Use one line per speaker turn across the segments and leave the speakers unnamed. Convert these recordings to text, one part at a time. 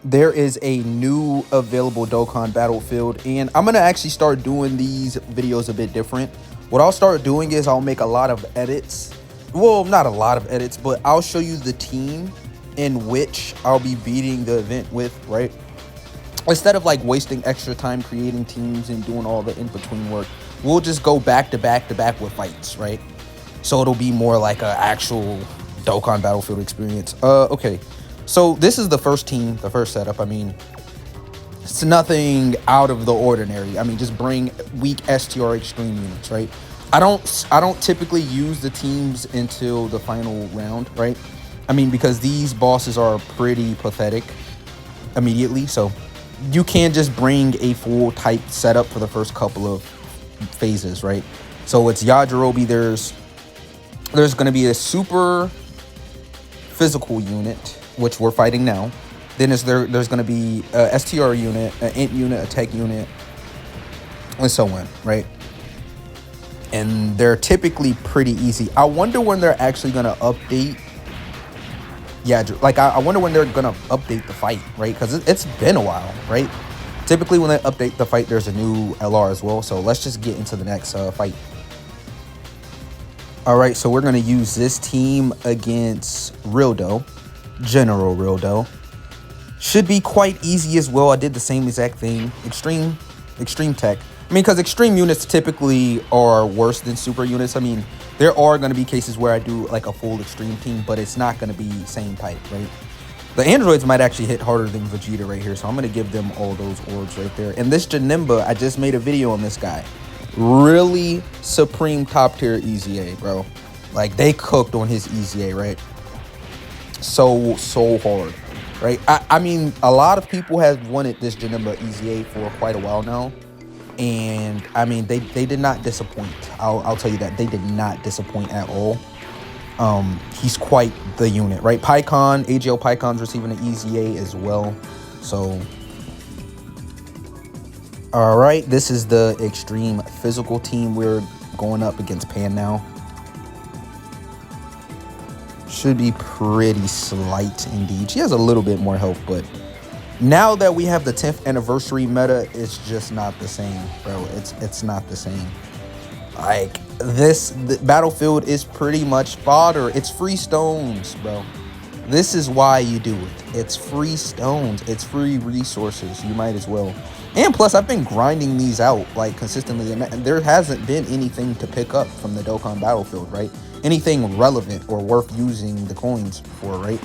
there is a new available Dokkan Battlefield, and I'm gonna actually start doing these videos a bit different. What I'll start doing is I'll make a lot of edits. Well, not a lot of edits, but I'll show you the team in which I'll be beating the event with, right? Instead of like wasting extra time creating teams and doing all the in-between work, we'll just go back to back with fights, right? So it'll be more like an actual Dokkan Battlefield experience. Okay. So this is the first team, the first setup. I mean, it's nothing out of the ordinary. I mean, just bring weak STR extreme units, right? I don't typically use the teams until the final round, right? I mean, because these bosses are pretty pathetic immediately, so you can just bring a full type setup for the first couple of phases, right? So it's Yajirobe. There's going to be a super physical unit, which we're fighting now. Then there's going to be a STR unit, an int unit, a tech unit, and so on, right? And they're typically pretty easy. I wonder when they're actually going to update. Yeah, like I wonder when they're going to update the fight, right? Because it's been a while, right? Typically when they update the fight, there's a new LR as well. So let's just get into the next fight. All right, so we're going to use this team against Rildo. General Rildo. Should be quite easy as well. I did the same exact thing. Extreme tech. I mean, because extreme units typically are worse than super units. I mean, there are going to be cases where I do like a full extreme team, but it's not going to be same type, right? The androids might actually hit harder than Vegeta right here, so I'm going to give them all those orbs right there. And this Janemba, I just made a video on this guy. Really supreme top tier EZA, bro. Like, they cooked on his EZA, right? So hard, right? I mean, a lot of people have wanted this Janemba EZA for quite a while now, and I mean, they did not disappoint. I'll tell you that they did not disappoint at all. He's quite the unit, right? PyCon, AGL PyCon's receiving an EZA as well. So all right, this is the extreme physical team. We're going up against Pan now. Should be pretty slight indeed. She has a little bit more health, but now that we have the 10th anniversary meta, it's just not the same, bro. It's not the same. Like, the Battlefield is pretty much fodder. It's free stones, bro. This is why you do it. It's free stones. It's free resources. You might as well. And plus, I've been grinding these out like consistently, and there hasn't been anything to pick up from the Dokkan Battlefield, right? Anything relevant or worth using the coins for, right?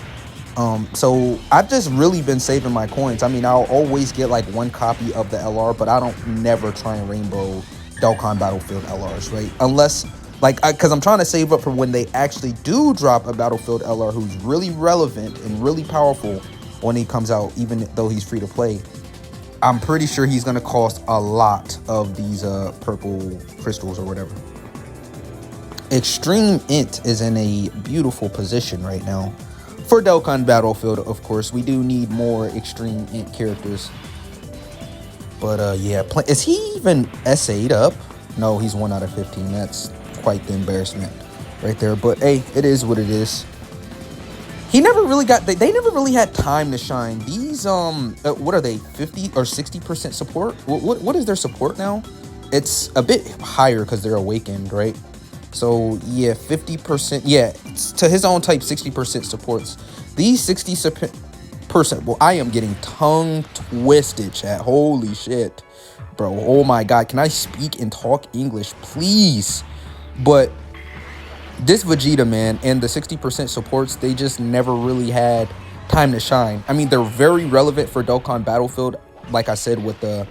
So I've just really been saving my coins. I mean, I'll always get like one copy of the LR, but I don't never try and rainbow Dokkan Battlefield LRs, right? Unless, like, because I'm trying to save up for when they actually do drop a Battlefield LR who's really relevant and really powerful when he comes out, even though he's free to play. I'm pretty sure he's going to cost a lot of these purple crystals or whatever. Extreme Int is in a beautiful position right now. For Dokkan Battlefield, of course, we do need more Extreme Int characters. But yeah, is he even SA'd up? No, he's 1 out of 15. That's quite the embarrassment right there. But hey, it is what it is. He never really got, they never really had time to shine. These, what are they, 50 or 60% support? What is their support now? It's a bit higher because they're awakened, right? So, yeah, 50%, yeah, to his own type, 60% supports. These 60%, well, I am getting tongue twisted, chat. Holy shit, bro. Oh my God, can I speak and talk English, please? But this Vegeta, man, and the 60% supports, they just never really had time to shine. I mean, they're very relevant for Dokkan Battlefield, like I said, with the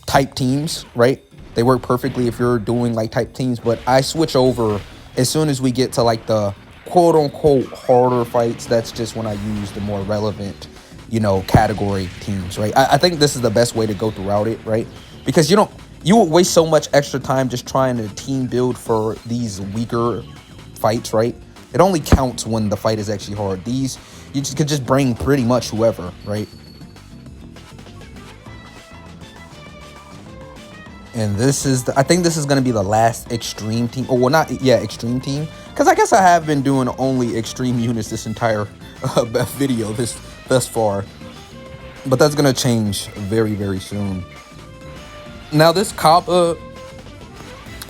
type teams, right? They work perfectly if you're doing like type teams, but I switch over as soon as we get to like the quote-unquote harder fights. That's just when I use the more relevant, you know, category teams, right? I think this is the best way to go throughout it, right? Because you will waste so much extra time just trying to team build for these weaker fights, right? It only counts when the fight is actually hard. These, you could just bring pretty much whoever, right? And this is, I think this is going to be the last extreme team. Oh, well, not, yeah, extreme team. Because I guess I have been doing only extreme units this entire video thus far. But that's gonna change very, very soon. Now this Kaba,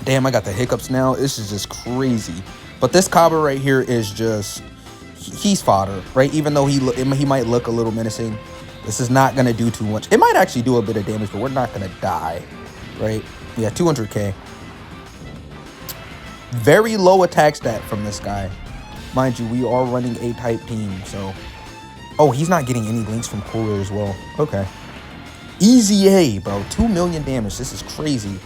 damn, I got the hiccups now. This is just crazy. But this Kaba right here is just, he's fodder, right? Even though he might look a little menacing, this is not gonna do too much. It might actually do a bit of damage, but we're not gonna die, right? Yeah, 200k. Very low attack stat from this guy. Mind you, we are running a type team, so. Oh, he's not getting any links from Cooler as well. Okay. Easy A, bro. 2 million damage. This is crazy.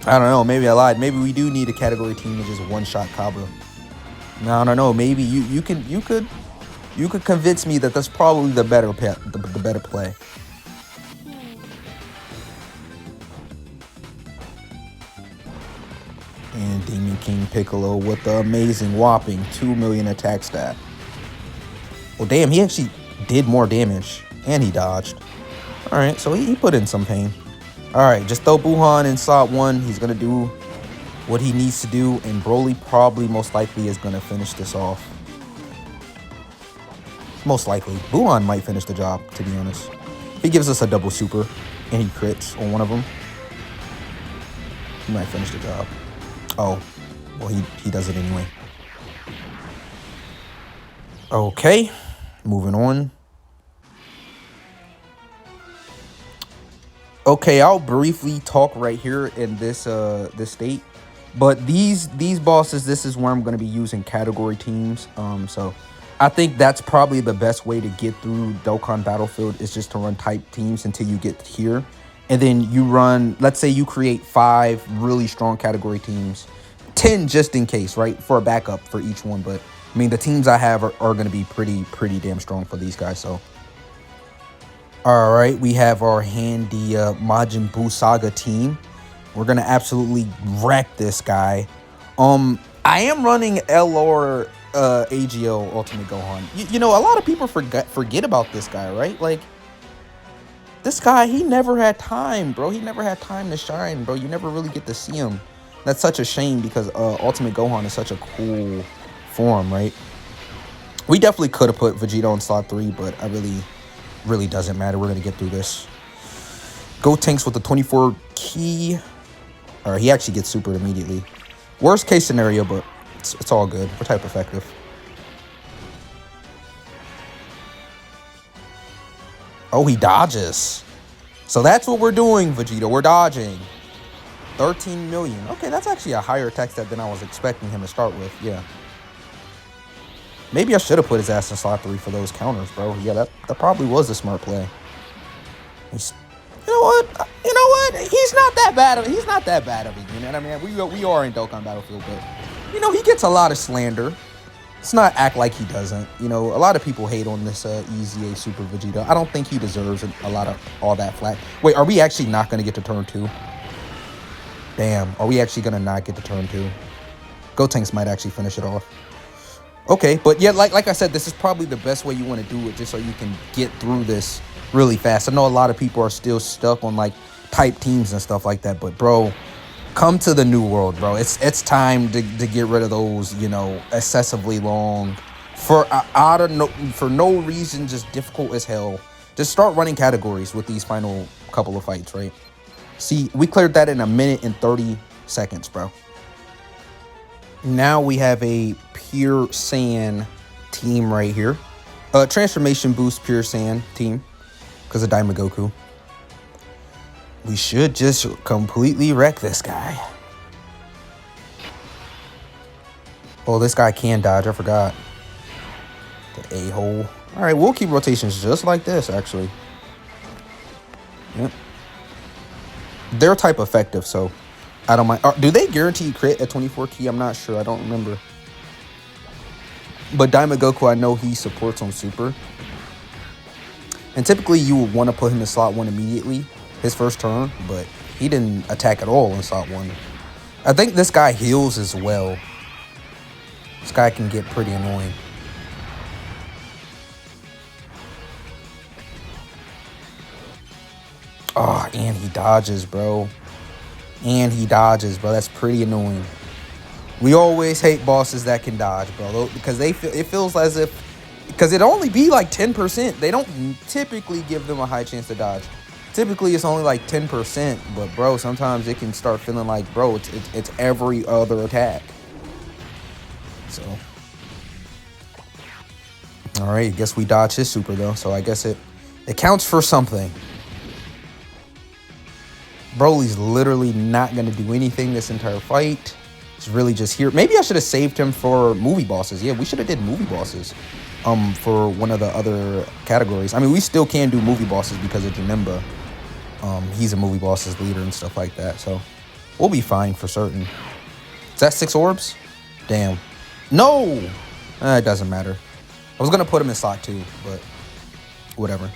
I don't know. Maybe I lied. Maybe we do need a category team to just one-shot Kaba. No, I don't know. Maybe you could convince me that that's probably the better play. And Demon King Piccolo with the amazing whopping 2 million attack stat. Well, damn, he actually did more damage. And he dodged. Alright, so he put in some pain. Alright, just throw Buhan in slot 1. He's going to do what he needs to do. And Broly probably most likely is going to finish this off. Most likely. Buhan might finish the job, to be honest. He gives us a double super. And he crits on one of them. He might finish the job. Oh, well, he does it anyway. Okay, moving on. Okay, I'll briefly talk right here in this this state. But these bosses, this is where I'm going to be using category teams. So I think that's probably the best way to get through Dokkan Battlefield is just to run type teams until you get here. And then you run, let's say you create 5 really strong category teams, 10 just in case, right? For a backup for each one. But I mean, the teams I have are going to be pretty damn strong for these guys. So, all right, we have our handy Majin Buu Saga team. We're going to absolutely wreck this guy. I am running LR AGL Ultimate Gohan. You know, a lot of people forget about this guy, right? Like, this guy, he never had time, bro. He never had time to shine, bro. You never really get to see him. That's such a shame because Ultimate Gohan is such a cool form, right? We definitely could have put Vegeta in slot 3, but I really doesn't matter. We're going to get through this. Go Tanks with the 24 key. All right, he actually gets supered immediately. Worst case scenario, but it's all good. We're type effective. Oh, he dodges. So that's what we're doing, Vegeta. We're dodging. 13 million. Okay, that's actually a higher attack stat than I was expecting him to start with. Yeah. Maybe I should have put his ass in slot 3 for those counters, bro. Yeah, that probably was a smart play. You know what? You know what? He's not that bad of he's not that bad of it. You know what I mean? We are in Dokkan Battlefield, but you know, he gets a lot of slander. Let's not act like he doesn't. You know, a lot of people hate on this Easy A Super Vegeta. I don't think he deserves a lot of all that flack. Wait, are we actually not going to get to turn 2? Damn, are we actually going to not get to turn 2? Gotenks might actually finish it off. Okay, but yeah, like I said, this is probably the best way you want to do it, just so you can get through this really fast. I know a lot of people are still stuck on like type teams and stuff like that, but bro, come to the new world, bro. It's time to get rid of those, you know, excessively long for no reason, just difficult as hell. Just start running categories with these final couple of fights, right? See, we cleared that in 1 minute and 30 seconds, bro. Now we have a Pure Saiyan team right here. Transformation Boost Pure Saiyan team because of Daimagoku. We should just completely wreck this guy. Oh, this guy can dodge. I forgot. The a-hole. All right, we'll keep rotations just like this, actually. Yep. They're type effective, so I don't mind. Do they guarantee crit at 24 key? I'm not sure. I don't remember. But Daimagoku, I know he supports on Super. And typically, you would want to put him in slot 1 immediately, his first turn, but he didn't attack at all in slot 1. I think this guy heals as well. This guy can get pretty annoying. Oh, and he dodges, bro. And he dodges, bro. That's pretty annoying. We always hate bosses that can dodge, bro, because it feels as if Because it'd only be like 10%. They don't typically give them a high chance to dodge. Typically, it's only like 10%. But, bro, sometimes it can start feeling like, bro, it's every other attack. So, all right, I guess we dodge his super, though. So, I guess it counts for something. Broly's literally not going to do anything this entire fight. He's really just here. Maybe I should have saved him for movie bosses. Yeah, we should have did movie bosses for one of the other categories. I mean, we still can do movie bosses because of Janemba. He's a movie boss's leader and stuff like that. So we'll be fine for certain. Is that 6 orbs? Damn. No! It doesn't matter. I was going to put him in slot 2, but whatever.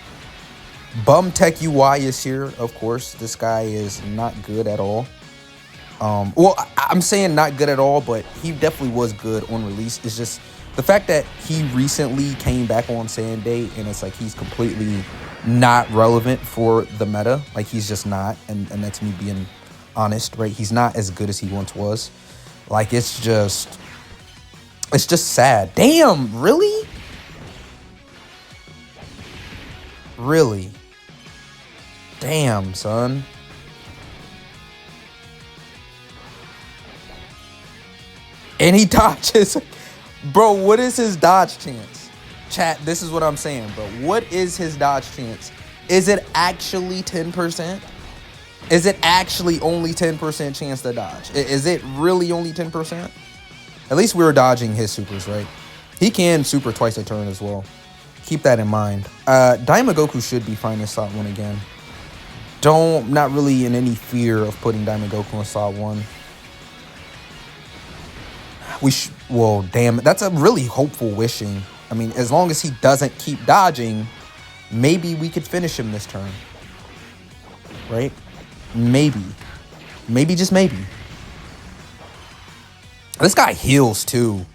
Bum Tech UI is here, of course. This guy is not good at all. Well, I'm saying not good at all, but he definitely was good on release. It's just the fact that he recently came back on Sand Day, and it's like he's completely not relevant for the meta. Like, he's just not, and that's me being honest, right? He's not as good as he once was. Like, it's just sad. Damn, really? Really? Damn, son. And he dodges. Bro, what is his dodge chance? Chat, this is what I'm saying, bro. What is his dodge chance? Is it actually 10%? Is it actually only 10% chance to dodge? Is it really only 10%? At least we were dodging his supers, right? He can super twice a turn as well. Keep that in mind. Goku should be fine in slot 1 again. Not really in any fear of putting Goku in slot 1. Well, damn, that's a really hopeful wishing. I mean, as long as he doesn't keep dodging, maybe we could finish him this turn. Right? Maybe. Maybe, just maybe. This guy heals too.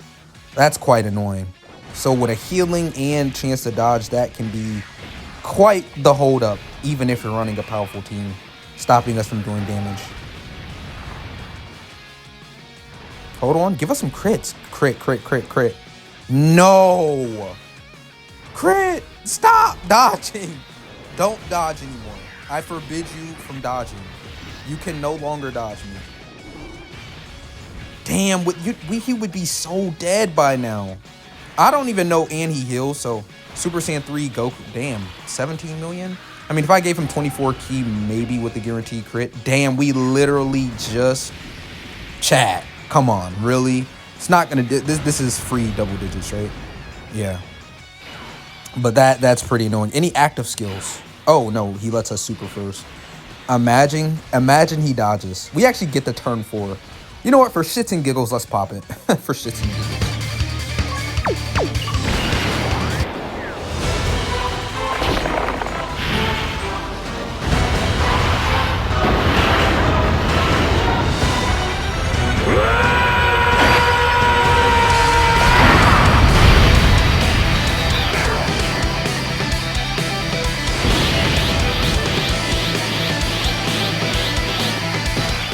That's quite annoying. So with a healing and chance to dodge, that can be quite the holdup, even if you're running a powerful team, stopping us from doing damage. Hold on, give us some crits. Crit. No! Crit! Stop dodging! Don't dodge anymore. I forbid you from dodging. You can no longer dodge me. Damn, he would be so dead by now. I don't even know, and he heals, so Super Saiyan 3 Goku. Damn, 17 million? I mean, if I gave him 24 key, maybe with the guaranteed crit. Damn, we literally just... Chat. Come on, really? It's not gonna do this is free double digits, right? Yeah. But that's pretty annoying. Any active skills? Oh no, he lets us super first. Imagine he dodges. We actually get the turn 4. You know what? For shits and giggles, let's pop it. For shits and giggles.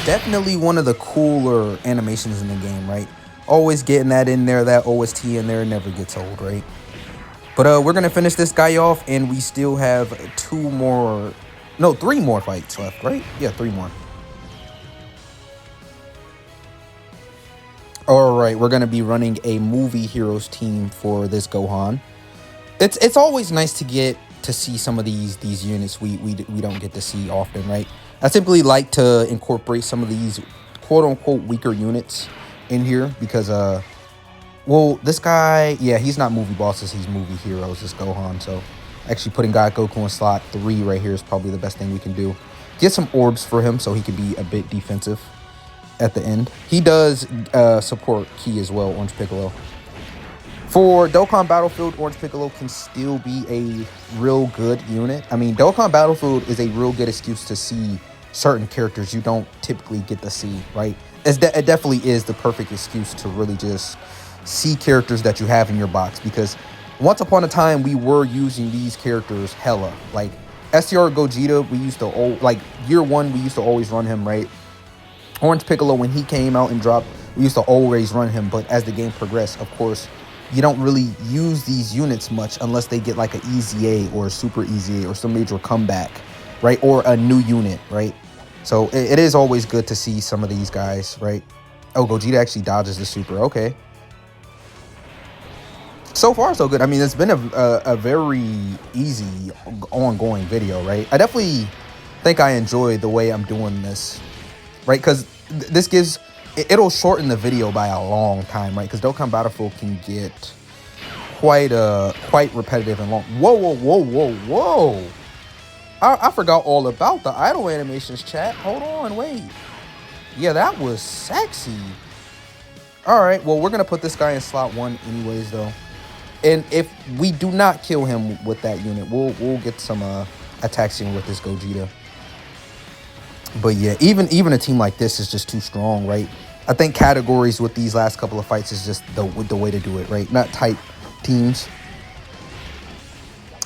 Definitely one of the cooler animations in the game, right? Always getting that in there, that OST in there, never gets old, right? But we're gonna finish this guy off, and we still have 3 more fights left, right? Yeah, 3 more. All right, we're gonna be running a movie heroes team for this Gohan. It's always nice to get to see some of these units we don't get to see often, right? I simply like to incorporate some of these quote-unquote weaker units in here because, well, this guy, yeah, he's not movie bosses, he's movie heroes, this Gohan. So actually putting Goku in slot 3 right here is probably the best thing we can do. Get some orbs for him so he can be a bit defensive at the end. He does support Ki as well, Orange Piccolo. For Dokkan Battlefield, Orange Piccolo can still be a real good unit. I mean, Dokkan Battlefield is a real good excuse to see certain characters you don't typically get to see, right? It definitely is the perfect excuse to really just see characters that you have in your box, because once upon a time, we were using these characters hella. Like, STR Gogeta, we used to, like, year 1, we used to always run him, right? Orange Piccolo, when he came out and dropped, we used to always run him, but as the game progressed, of course, you don't really use these units much unless they get like an easy A or a super easy A or some major comeback, right? Or a new unit, right? So it is always good to see some of these guys, right? Oh, Gogeta actually dodges the super. Okay. So far, so good. I mean, it's been a very easy, ongoing video, right? I definitely think I enjoy the way I'm doing this, right? Because this gives... it'll shorten the video by a long time, right? Because Dokkan Battlefield can get quite repetitive and long. Whoa, whoa, whoa, whoa, whoa! I forgot all about the idle animations, chat. Hold on, wait. Yeah, that was sexy. All right, well, we're gonna put this guy in slot 1 anyways, though. And if we do not kill him with that unit, we'll get some attacking with this Gogeta. But yeah, even a team like this is just too strong, right? I think categories with these last couple of fights is just the way to do it, right? Not type teams.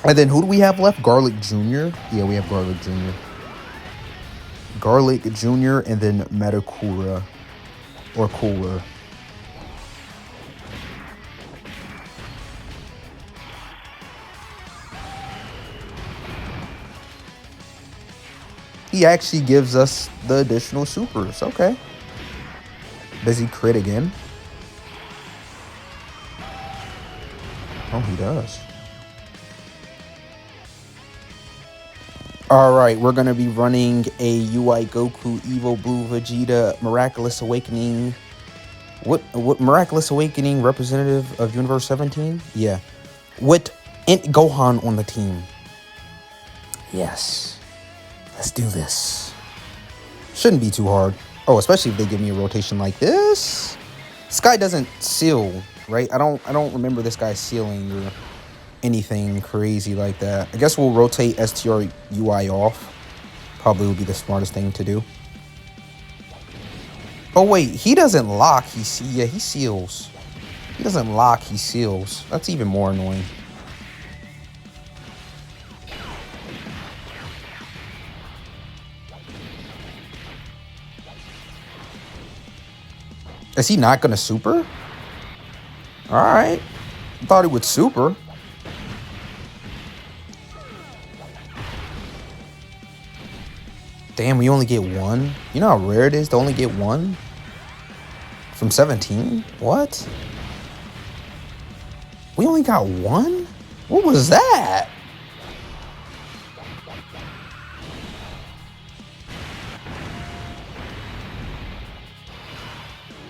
And then who do we have left? Garlic Jr. Yeah, we have Garlic Jr. Garlic Jr. and then Metacooler or Cooler. He actually gives us the additional supers. Okay. Does he crit again? Oh, he does. All right, we're going to be running a UI Goku Evo Blue Vegeta Miraculous Awakening. What Miraculous Awakening representative of Universe 17? Yeah. With Gohan on the team. Yes. Let's do this. Shouldn't be too hard. Oh, especially if they give me a rotation like this. This guy doesn't seal, right? I don't remember this guy sealing or anything crazy like that. I guess we'll rotate STR UI off. Probably would be the smartest thing to do. Oh wait, he doesn't lock. He seals. He doesn't lock. He seals. That's even more annoying. Is he not gonna super? All right. I thought he would super. Damn, we only get one. You know how rare it is to only get one? From 17? What? We only got one? What was that?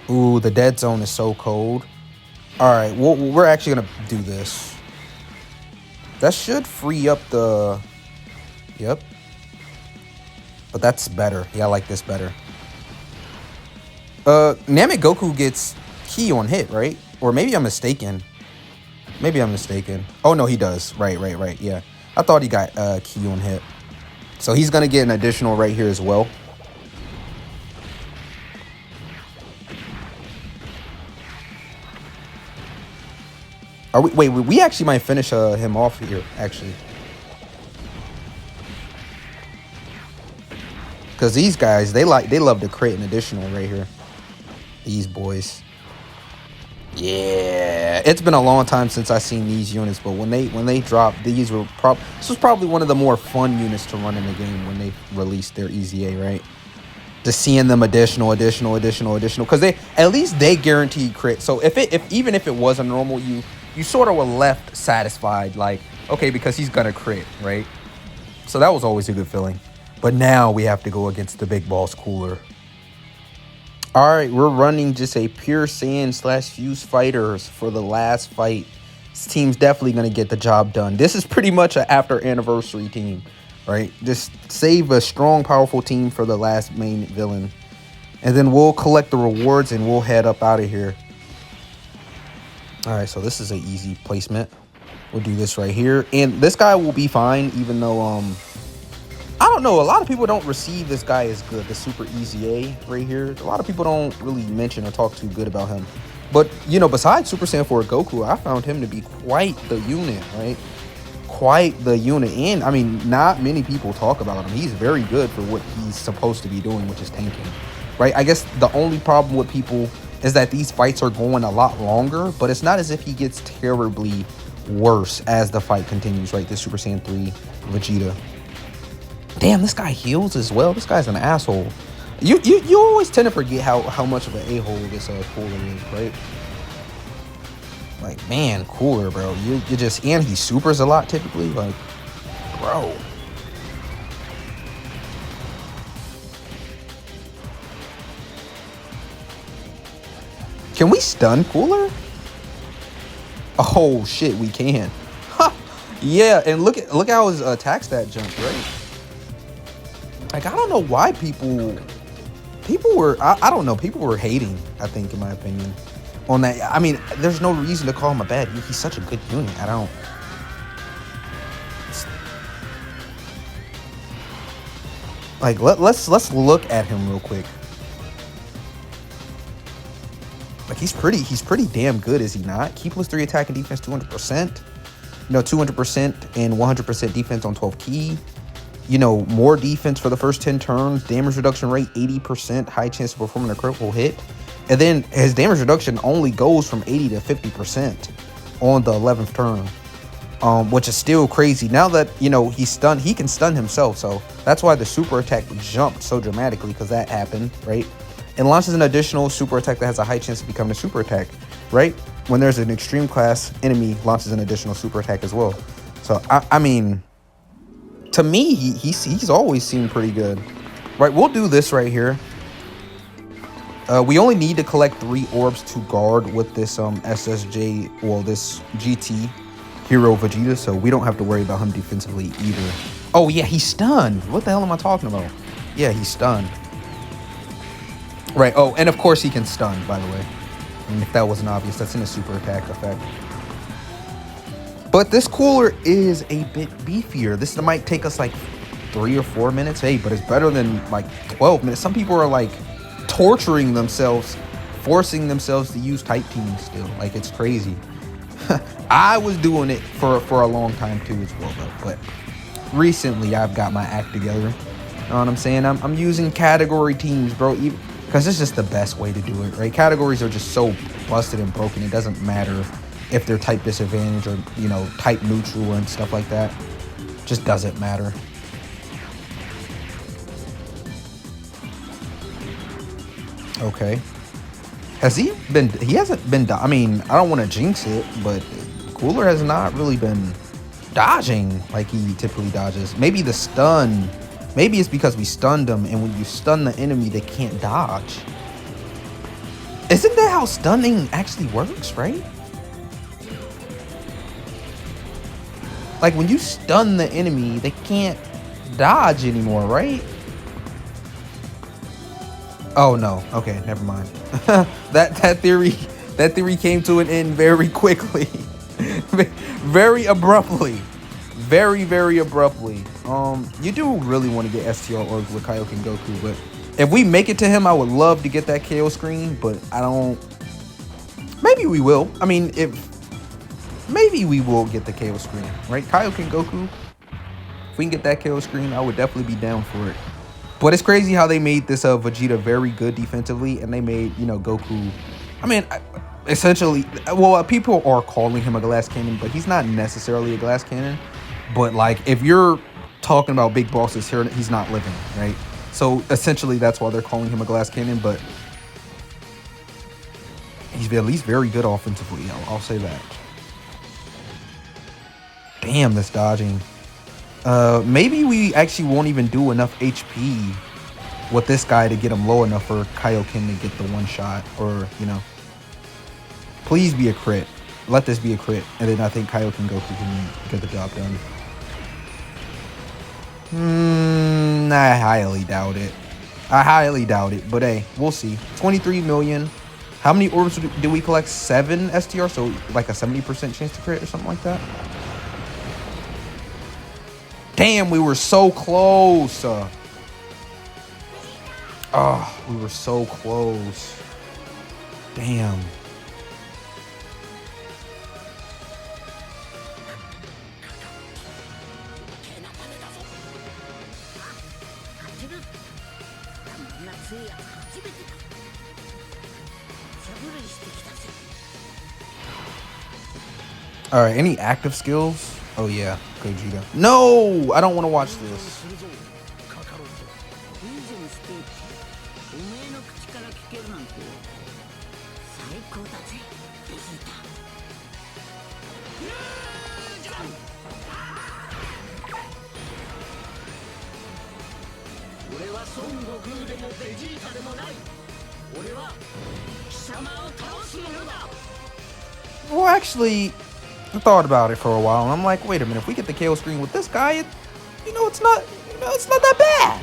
Ooh, the dead zone is so cold. All right, we're actually gonna do this. That should free up the... Yep. But that's better. Yeah, I like this better. Namek Goku gets key on hit, right? Or maybe I'm mistaken. Maybe I'm mistaken. Oh, no, he does. Right. Yeah. I thought he got key on hit. So he's gonna get an additional right here as well. Are we, wait, we actually might finish him off here, actually. Because these guys, they love to create an additional right here. These boys. Yeah. It's been a long time since I've seen these units, but when they dropped, this was probably one of the more fun units to run in the game when they released their Easy A, right? Just seeing them additional, because at least they guaranteed crit. So even if it was a normal, you sort of were left satisfied, like, okay, because he's gonna crit, right? So that was always a good feeling. But now we have to go against the big boss Cooler. All right, we're running just a pure Saiyan / Fuse Fighters for the last fight. This team's definitely gonna get the job done. This is pretty much an after anniversary team, right? Just save a strong, powerful team for the last main villain. And then we'll collect the rewards and we'll head up out of here. All right, so this is an easy placement. We'll do this right here. And this guy will be fine, even though, I don't know, a lot of people don't receive this guy as good, the Super Easy A right here. A lot of people don't really mention or talk too good about him. But, you know, besides Super Saiyan 4 Goku, I found him to be quite the unit, right? Quite the unit. And, I mean, not many people talk about him. He's very good for what he's supposed to be doing, which is tanking, right? I guess the only problem with people is that these fights are going a lot longer, but it's not as if he gets terribly worse as the fight continues, right? This Super Saiyan 3 Vegeta. Damn, this guy heals as well. This guy's an asshole. You always tend to forget how much of an a-hole this Cooler is, right? Like, man, Cooler, bro. You just, and he supers a lot typically. Like, bro. Can we stun Cooler? Oh shit, we can. Yeah, and look how his attack stat jumps, right? Like, I don't know why people were, I don't know, people were hating, I think, in my opinion, on that. I mean, there's no reason to call him a bad unit. He's such a good unit. I don't. Like, let's look at him real quick. Like, he's pretty damn good, is he not? Key plus 3 attack and defense 200%. You know, 200% and 100% defense on 12 key. You know, more defense for the first 10 turns. Damage reduction rate 80%. High chance of performing a critical hit. And then his damage reduction only goes from 80 to 50% on the 11th turn. Which is still crazy. Now that, you know, he's stunned, he can stun himself. So that's why the super attack jumped so dramatically, because that happened, right? And launches an additional super attack that has a high chance of becoming a super attack, right? When there's an extreme class enemy, launches an additional super attack as well. So, I mean, to me, he's always seemed pretty good. Right, we'll do this right here. We only need to collect 3 orbs to guard with this SSJ, well, this GT Hero Vegeta, so we don't have to worry about him defensively either. Oh yeah, he's stunned. What the hell am I talking about? Yeah, he's stunned. Right, oh, and of course he can stun, by the way. And if that wasn't obvious, that's in a super attack effect. But this Cooler is a bit beefier. This might take us like 3 or 4 minutes. Hey, but it's better than like 12 minutes. Some people are like torturing themselves, forcing themselves to use type teams still. Like, it's crazy. I was doing it for a long time too as well, though. But recently I've got my act together. You know what I'm saying? I'm using category teams, bro. Because it's just the best way to do it, right? Categories are just so busted and broken. It doesn't matter if they're type disadvantage or, you know, type neutral and stuff like that. Just doesn't matter. Okay. He hasn't been, I mean, I don't want to jinx it, but Cooler has not really been dodging like he typically dodges. Maybe the stun. Maybe it's because we stunned them, and when you stun the enemy, they can't dodge. Isn't that how stunning actually works, right? Like, when you stun the enemy, they can't dodge anymore, right? Oh no. Okay, never mind. that theory came to an end very quickly. Very abruptly. Very abruptly. You do really want to get STR orbs with Kaioken Goku, but if we make it to him, I would love to get that KO screen, but I don't. Maybe we will. I mean, maybe we will get the KO screen, right? Kaioken Goku. If we can get that KO screen, I would definitely be down for it. But it's crazy how they made this Vegeta very good defensively, and they made, you know, Goku. I mean, essentially, well, people are calling him a glass cannon, but he's not necessarily a glass cannon. But like, if you're talking about big bosses here, he's not living, right? So essentially, that's why they're calling him a glass cannon. But he's at least very good offensively. I'll say that. Damn, this dodging. Maybe we actually won't even do enough HP with this guy to get him low enough for Kaioken to get the one shot, or, you know. Please be a crit. Let this be a crit, and then I think Kaioken Goku can get the job done. I highly doubt it. But hey, we'll see. 23 million. How many orbs do we collect? 7 STR, so like a 70% chance to crit or something like that. Damn, we were so close. Oh, we were so close. Damn. All right, any active skills? Oh yeah, Gogeta. No, I don't want to watch this. Well, actually, I thought about it for a while, and I'm like, wait a minute. If we get the KO screen with this guy, it's not, it's not that bad.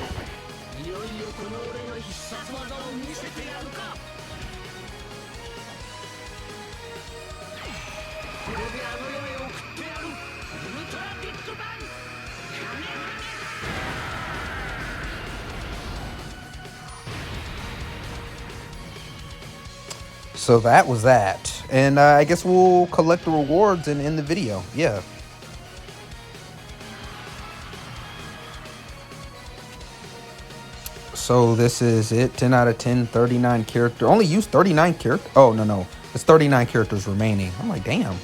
So that was that. And I guess we'll collect the rewards and end the video. Yeah. So this is it. 10 out of 10, 39 character. Only use 39 characters. Oh, no. It's 39 characters remaining. I'm like, damn.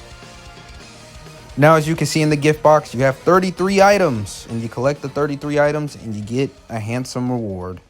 Now, as you can see in the gift box, you have 33 items. And you collect the 33 items and you get a handsome reward.